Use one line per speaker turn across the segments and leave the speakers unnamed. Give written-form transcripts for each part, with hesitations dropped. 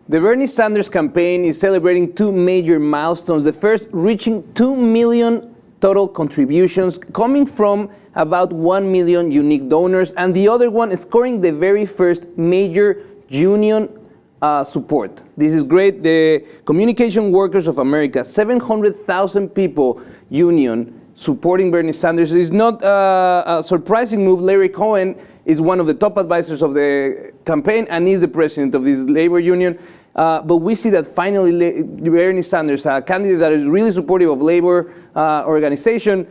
The Bernie Sanders campaign is celebrating two major milestones. The first, reaching 2 million total contributions, coming from about 1 million unique donors, and the other one is scoring the very first major union support. This is great. The Communication Workers of America, 700,000 people union supporting Bernie Sanders. It is not a surprising move. Larry Cohen is one of the top advisors of the campaign and is the president of this labor union. But we see that finally Bernie Sanders, a candidate that is really supportive of labor organization,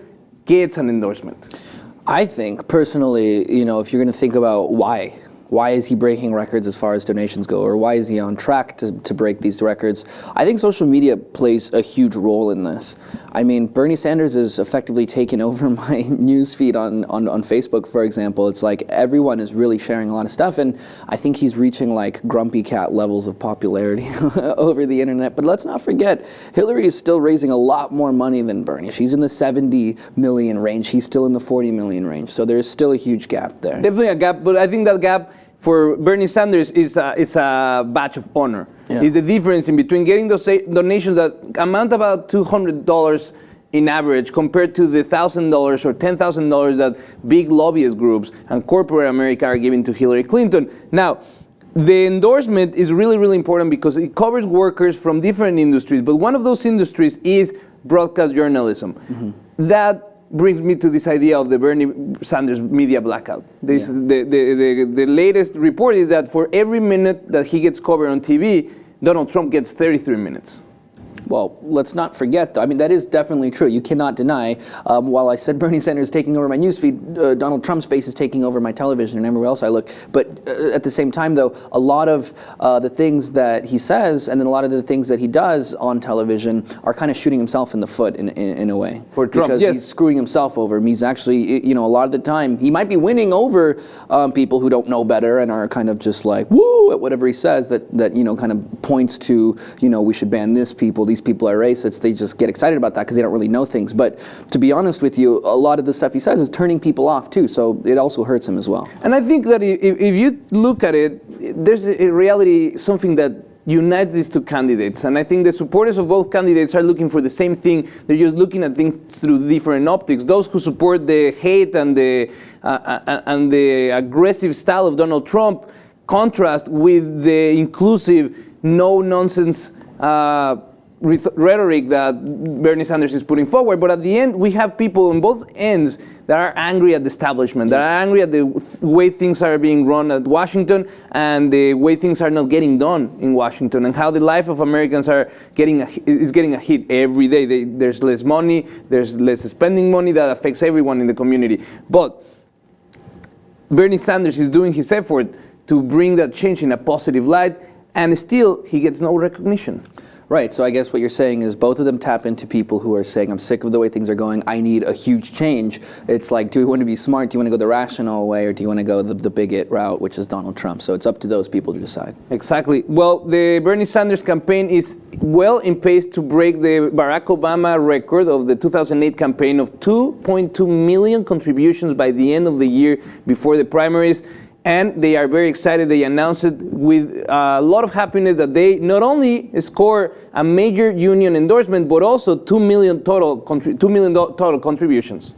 gets an endorsement.
I think personally, if you're going to think about why is he breaking records as far as donations go, or why is he on track to break these records? I think social media plays a huge role in this. I mean, Bernie Sanders is effectively taken over my news feed on Facebook, for example. It's like everyone is really sharing a lot of stuff, and I think he's reaching like grumpy cat levels of popularity over the internet. But let's not forget, Hillary is still raising a lot more money than Bernie. She's in the 70 million range. He's still in the 40 million range. So there's still a huge gap there.
Definitely a gap, but I think that gap for Bernie Sanders is a badge of honor. Yeah. It's the difference in between getting those donations that amount about $200 in average compared to the $1,000 or $10,000 that big lobbyist groups and corporate America are giving to Hillary Clinton. Now, the endorsement is really, really important because it covers workers from different industries, but one of those industries is broadcast journalism. Mm-hmm. That brings me to this idea of the Bernie Sanders media blackout. The latest report is that for every minute that he gets covered on TV, Donald Trump gets 33 minutes.
Well, let's not forget, though. I mean, that is definitely true. You cannot deny. While I said Bernie Sanders is taking over my newsfeed, Donald Trump's face is taking over my television and everywhere else I look. But at the same time, though, a lot of the things that he says and then a lot of the things that he does on television are kind of shooting himself in the foot in a way.
For Trump,
because
yes.
He's screwing himself over. He's actually, a lot of the time, he might be winning over people who don't know better and are kind of just like, woo, at whatever he says that kind of points to, we should ban these people are racists. They just get excited about that because they don't really know things. But to be honest with you, a lot of the stuff he says is turning people off too, so it also hurts him as well.
And I think that if you look at it, there's in reality something that unites these two candidates. And I think the supporters of both candidates are looking for the same thing. They're just looking at things through different optics. Those who support the hate and the aggressive style of Donald Trump contrast with the inclusive, no-nonsense rhetoric that Bernie Sanders is putting forward. But at the end, we have people on both ends that are angry at the establishment, that are angry at the way things are being run at Washington and the way things are not getting done in Washington, and how the life of Americans is getting a hit every day. There's less money, there's less spending money that affects everyone in the community. But Bernie Sanders is doing his effort to bring that change in a positive light, and still he gets no recognition.
Right, so I guess what you're saying is both of them tap into people who are saying, I'm sick of the way things are going, I need a huge change. It's like, do we want to be smart, do you want to go the rational way, or do you want to go the bigot route, which is Donald Trump? So it's up to those people to decide.
Exactly. Well, the Bernie Sanders campaign is well in pace to break the Barack Obama record of the 2008 campaign of 2.2 million contributions by the end of the year before the primaries. And they are very excited. They announced it with a lot of happiness that they not only score a major union endorsement, but also 2 million total contributions.